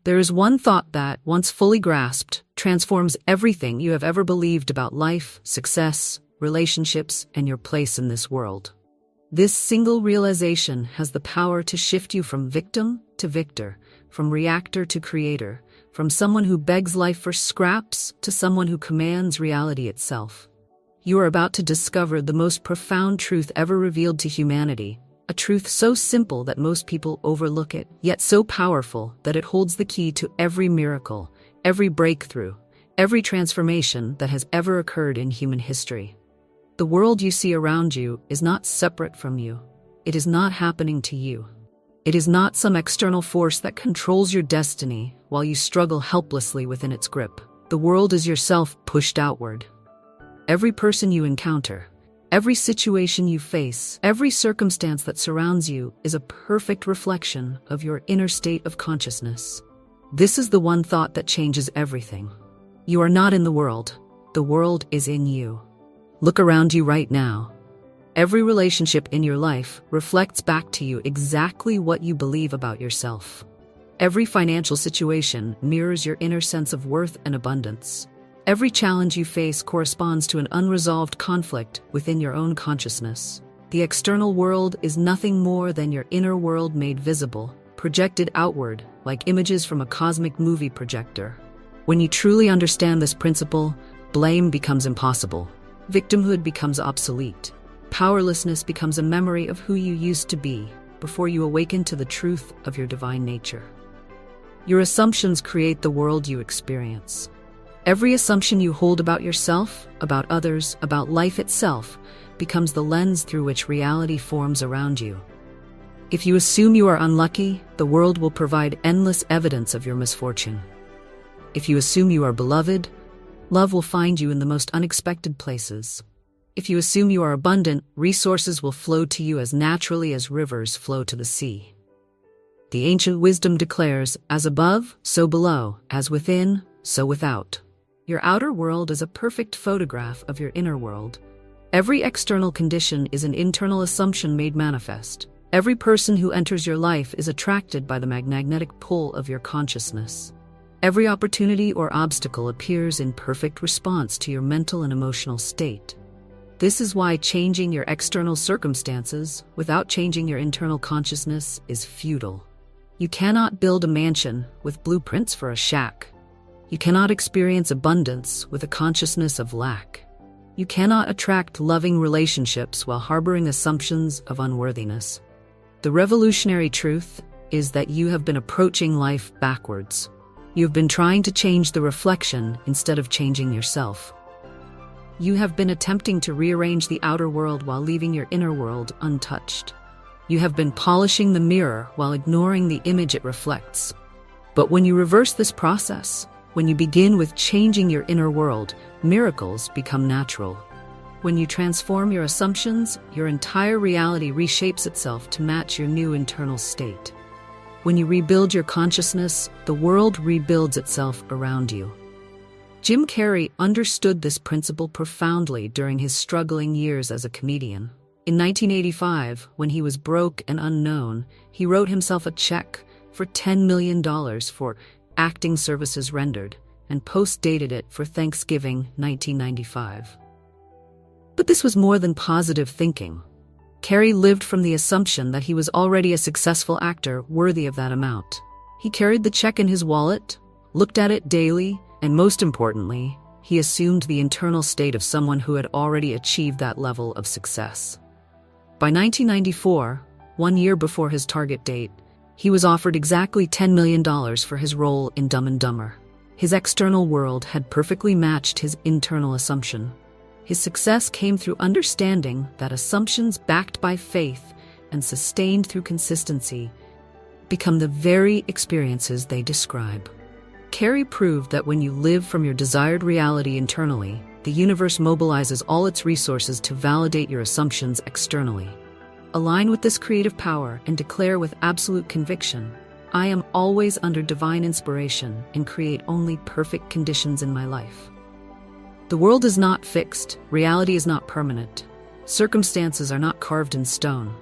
There is one thought that, once fully grasped, transforms everything you have ever believed about life, success, relationships, and your place in this world. This single realization has the power to shift you from victim to victor, from reactor to creator, from someone who begs life for scraps to someone who commands reality itself. You are about to discover the most profound truth ever revealed to humanity, a truth so simple that most people overlook it, yet so powerful that it holds the key to every miracle, every breakthrough, every transformation that has ever occurred in human history. The world you see around you is not separate from you. It is not happening to you. It is not some external force that controls your destiny while you struggle helplessly within its grip. The world is yourself pushed outward. Every person you encounter, every situation you face, every circumstance that surrounds you is a perfect reflection of your inner state of consciousness. This is the one thought that changes everything. You are not in the world is in you. Look around you right now. Every relationship in your life reflects back to you exactly what you believe about yourself. Every financial situation mirrors your inner sense of worth and abundance. Every challenge you face corresponds to an unresolved conflict within your own consciousness. The external world is nothing more than your inner world made visible, projected outward, like images from a cosmic movie projector. When you truly understand this principle, blame becomes impossible. Victimhood becomes obsolete. Powerlessness becomes a memory of who you used to be before you awaken to the truth of your divine nature. Your assumptions create the world you experience. Every assumption you hold about yourself, about others, about life itself, becomes the lens through which reality forms around you. If you assume you are unlucky, the world will provide endless evidence of your misfortune. If you assume you are beloved, love will find you in the most unexpected places. If you assume you are abundant, resources will flow to you as naturally as rivers flow to the sea. The ancient wisdom declares, as above, so below, as within, so without. Your outer world is a perfect photograph of your inner world. Every external condition is an internal assumption made manifest. Every person who enters your life is attracted by the magnetic pull of your consciousness. Every opportunity or obstacle appears in perfect response to your mental and emotional state. This is why changing your external circumstances without changing your internal consciousness is futile. You cannot build a mansion with blueprints for a shack. You cannot experience abundance with a consciousness of lack. You cannot attract loving relationships while harboring assumptions of unworthiness. The revolutionary truth is that you have been approaching life backwards. You've been trying to change the reflection instead of changing yourself. You have been attempting to rearrange the outer world while leaving your inner world untouched. You have been polishing the mirror while ignoring the image it reflects. But when you reverse this process, when you begin with changing your inner world, miracles become natural. When you transform your assumptions, your entire reality reshapes itself to match your new internal state. When you rebuild your consciousness, the world rebuilds itself around you. Jim Carrey understood this principle profoundly during his struggling years as a comedian. In 1985, when he was broke and unknown, he wrote himself a check for $10 million for acting services rendered and post-dated it for Thanksgiving 1995. But this was more than positive thinking. Carrey lived from the assumption that he was already a successful actor worthy of that amount. He carried the check in his wallet, looked at it daily, and most importantly, he assumed the internal state of someone who had already achieved that level of success. By 1994, 1 year before his target date, he was offered exactly $10 million for his role in Dumb and Dumber. His external world had perfectly matched his internal assumption. His success came through understanding that assumptions backed by faith and sustained through consistency become the very experiences they describe. Carrey proved that when you live from your desired reality internally, the universe mobilizes all its resources to validate your assumptions externally. Align with this creative power and declare with absolute conviction, I am always under divine inspiration and create only perfect conditions in my life. The world is not fixed, reality is not permanent, circumstances are not carved in stone.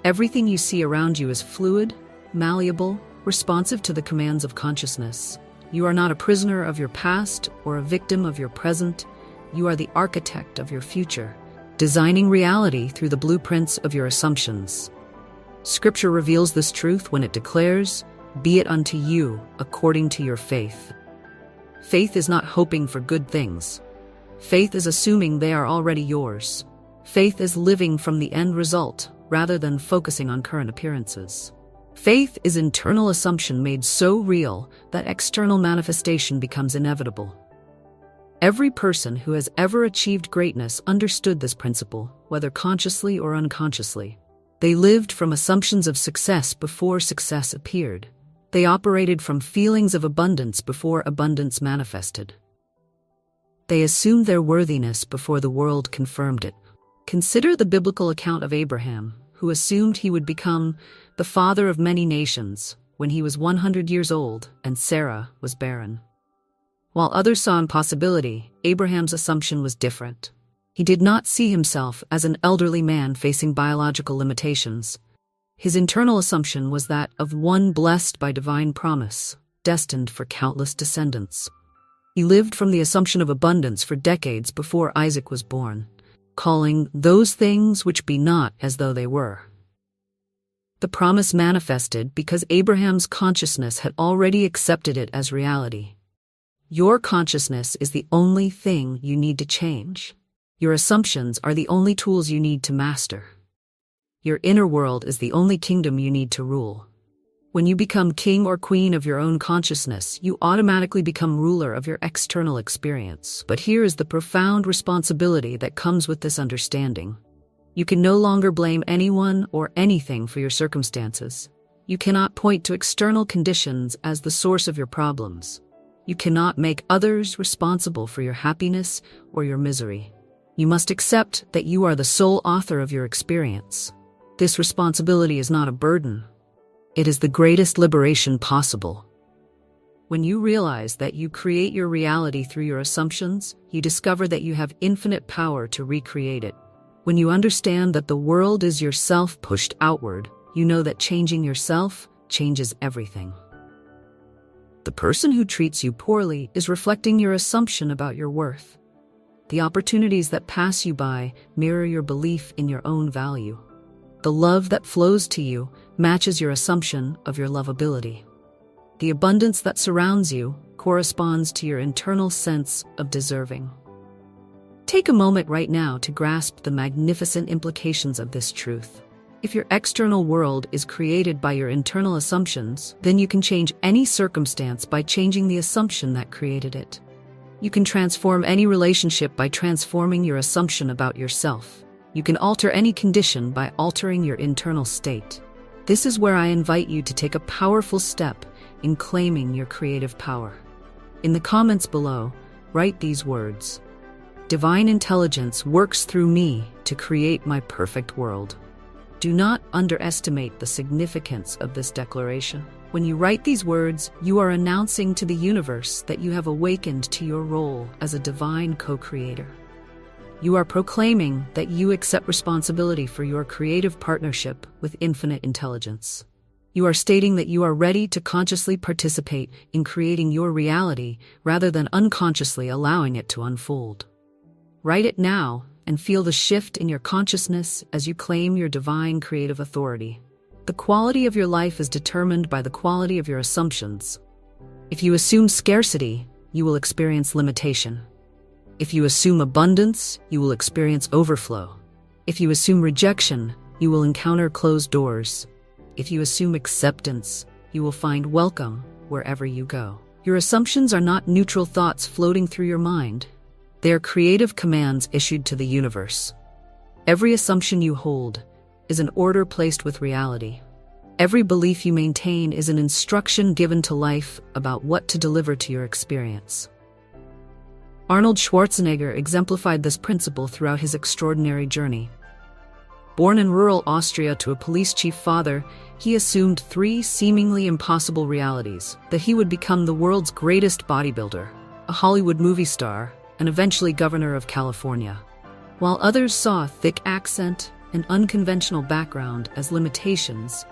Everything you see around you is fluid, malleable, responsive to the commands of consciousness. You are not a prisoner of your past or a victim of your present. You are the architect of your future, designing reality through the blueprints of your assumptions. Scripture reveals this truth when it declares, "Be it unto you according to your faith." Faith is not hoping for good things. Faith is assuming they are already yours. Faith is living from the end result rather than focusing on current appearances. Faith is internal assumption made so real that external manifestation becomes inevitable. Every person who has ever achieved greatness understood this principle, whether consciously or unconsciously. They lived from assumptions of success before success appeared. They operated from feelings of abundance before abundance manifested. They assumed their worthiness before the world confirmed it. Consider the biblical account of Abraham, who assumed he would become the father of many nations when he was 100 years old and Sarah was barren. While others saw impossibility, Abraham's assumption was different. He did not see himself as an elderly man facing biological limitations. His internal assumption was that of one blessed by divine promise, destined for countless descendants. He lived from the assumption of abundance for decades before Isaac was born, calling those things which be not as though they were. The promise manifested because Abraham's consciousness had already accepted it as reality. Your consciousness is the only thing you need to change. Your assumptions are the only tools you need to master. Your inner world is the only kingdom you need to rule. When you become king or queen of your own consciousness, you automatically become ruler of your external experience. But here is the profound responsibility that comes with this understanding. You can no longer blame anyone or anything for your circumstances. You cannot point to external conditions as the source of your problems. You cannot make others responsible for your happiness or your misery. You must accept that you are the sole author of your experience. This responsibility is not a burden. It is the greatest liberation possible. When you realize that you create your reality through your assumptions, you discover that you have infinite power to recreate it. When you understand that the world is yourself pushed outward, you know that changing yourself changes everything. The person who treats you poorly is reflecting your assumption about your worth. The opportunities that pass you by mirror your belief in your own value. The love that flows to you matches your assumption of your lovability. The abundance that surrounds you corresponds to your internal sense of deserving. Take a moment right now to grasp the magnificent implications of this truth. If your external world is created by your internal assumptions, then you can change any circumstance by changing the assumption that created it. You can transform any relationship by transforming your assumption about yourself. You can alter any condition by altering your internal state. This is where I invite you to take a powerful step in claiming your creative power. In the comments below, write these words: "Divine intelligence works through me to create my perfect world." Do not underestimate the significance of this declaration. When you write these words, you are announcing to the universe that you have awakened to your role as a divine co-creator. You are proclaiming that you accept responsibility for your creative partnership with infinite intelligence. You are stating that you are ready to consciously participate in creating your reality rather than unconsciously allowing it to unfold. Write it now and feel the shift in your consciousness as you claim your divine creative authority. The quality of your life is determined by the quality of your assumptions. If you assume scarcity, you will experience limitation. If you assume abundance, you will experience overflow. If you assume rejection, you will encounter closed doors. If you assume acceptance, you will find welcome wherever you go. Your assumptions are not neutral thoughts floating through your mind. They are creative commands issued to the universe. Every assumption you hold is an order placed with reality. Every belief you maintain is an instruction given to life about what to deliver to your experience. Arnold Schwarzenegger exemplified this principle throughout his extraordinary journey. Born in rural Austria to a police chief father, he assumed three seemingly impossible realities: that he would become the world's greatest bodybuilder, a Hollywood movie star, and eventually governor of California. While others saw thick accent and unconventional background as limitations,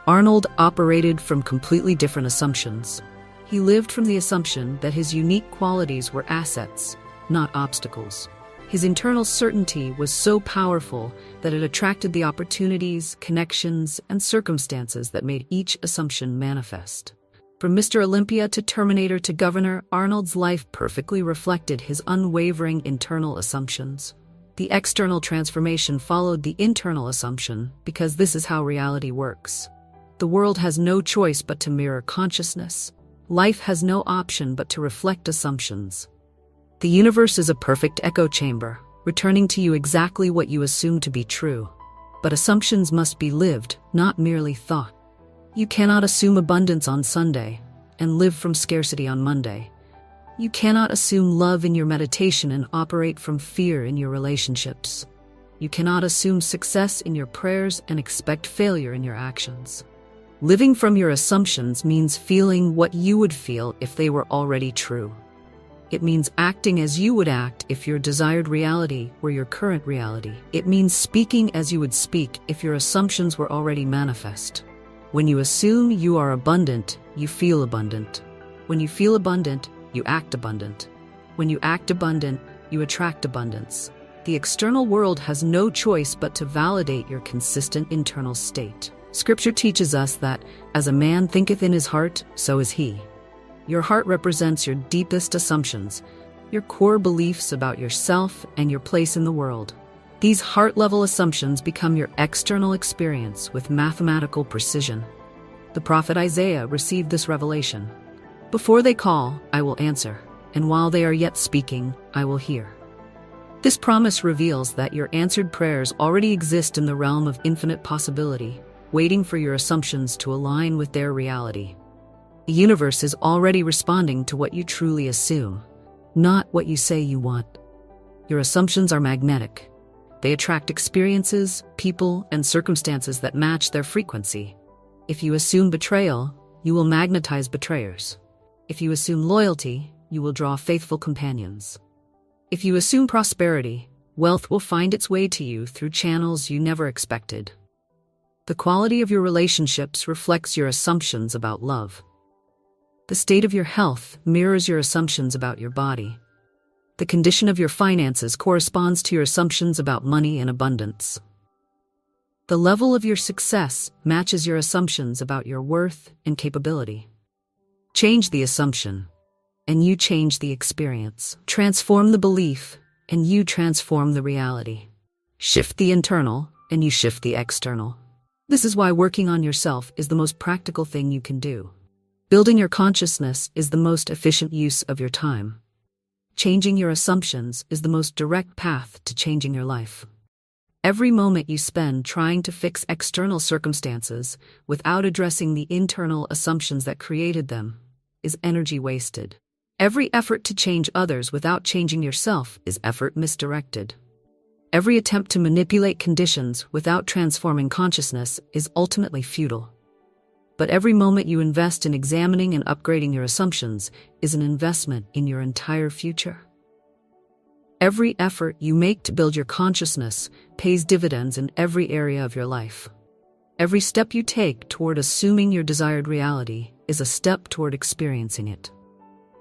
Arnold operated from completely different assumptions. He lived from the assumption that his unique qualities were assets, not obstacles. His internal certainty was so powerful that it attracted the opportunities, connections, and circumstances that made each assumption manifest. From Mr. Olympia to Terminator to Governor, Arnold's life perfectly reflected his unwavering internal assumptions. The external transformation followed the internal assumption because this is how reality works. The world has no choice but to mirror consciousness. Life has no option but to reflect assumptions. The universe is a perfect echo chamber, returning to you exactly what you assume to be true. But assumptions must be lived, not merely thought. You cannot assume abundance on Sunday and live from scarcity on Monday. You cannot assume love in your meditation and operate from fear in your relationships. You cannot assume success in your prayers and expect failure in your actions. Living from your assumptions means feeling what you would feel if they were already true. It means acting as you would act if your desired reality were your current reality. It means speaking as you would speak if your assumptions were already manifest. When you assume you are abundant, you feel abundant. When you feel abundant, you act abundant. When you act abundant, you attract abundance. The external world has no choice but to validate your consistent internal state. Scripture teaches us that, as a man thinketh in his heart, so is he. Your heart represents your deepest assumptions, your core beliefs about yourself and your place in the world. These heart-level assumptions become your external experience with mathematical precision. The prophet Isaiah received this revelation. Before they call, I will answer, and while they are yet speaking, I will hear. This promise reveals that your answered prayers already exist in the realm of infinite possibility, waiting for your assumptions to align with their reality. The universe is already responding to what you truly assume, not what you say you want. Your assumptions are magnetic. They attract experiences, people, and circumstances that match their frequency. If you assume betrayal, you will magnetize betrayers. If you assume loyalty, you will draw faithful companions. If you assume prosperity, wealth will find its way to you through channels you never expected. The quality of your relationships reflects your assumptions about love. The state of your health mirrors your assumptions about your body. The condition of your finances corresponds to your assumptions about money and abundance. The level of your success matches your assumptions about your worth and capability. Change the assumption, and you change the experience. Transform the belief, and you transform the reality. Shift the internal, and you shift the external. This is why working on yourself is the most practical thing you can do. Building your consciousness is the most efficient use of your time. Changing your assumptions is the most direct path to changing your life. Every moment you spend trying to fix external circumstances without addressing the internal assumptions that created them is energy wasted. Every effort to change others without changing yourself is effort misdirected. Every attempt to manipulate conditions without transforming consciousness is ultimately futile. But every moment you invest in examining and upgrading your assumptions is an investment in your entire future. Every effort you make to build your consciousness pays dividends in every area of your life. Every step you take toward assuming your desired reality is a step toward experiencing it.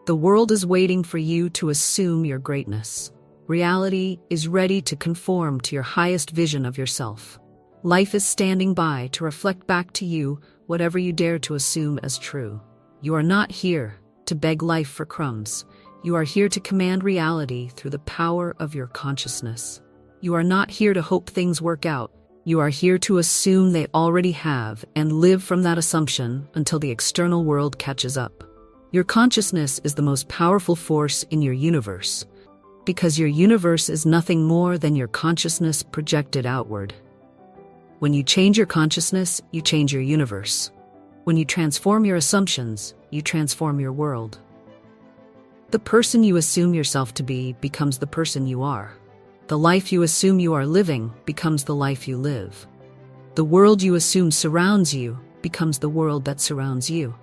The world is waiting for you to assume your greatness. Reality is ready to conform to your highest vision of yourself. Life is standing by to reflect back to you whatever you dare to assume as true. You are not here to beg life for crumbs. You are here to command reality through the power of your consciousness. You are not here to hope things work out. You are here to assume they already have and live from that assumption until the external world catches up. Your consciousness is the most powerful force in your universe, because your universe is nothing more than your consciousness projected outward. When you change your consciousness, you change your universe. When you transform your assumptions, you transform your world. The person you assume yourself to be becomes the person you are. The life you assume you are living becomes the life you live. The world you assume surrounds you becomes the world that surrounds you.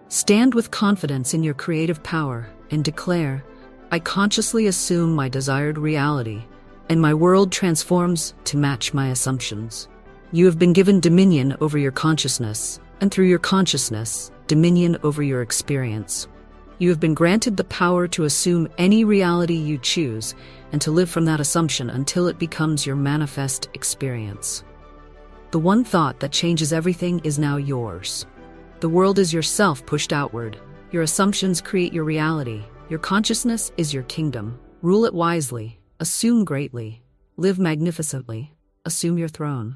Stand with confidence in your creative power and declare, I consciously assume my desired reality, and my world transforms to match my assumptions. You have been given dominion over your consciousness, and through your consciousness, dominion over your experience. You have been granted the power to assume any reality you choose and to live from that assumption until it becomes your manifest experience. The one thought that changes everything is now yours. The world is yourself pushed outward. Your assumptions create your reality. Your consciousness is your kingdom. Rule it wisely. Assume greatly. Live magnificently. Assume your throne.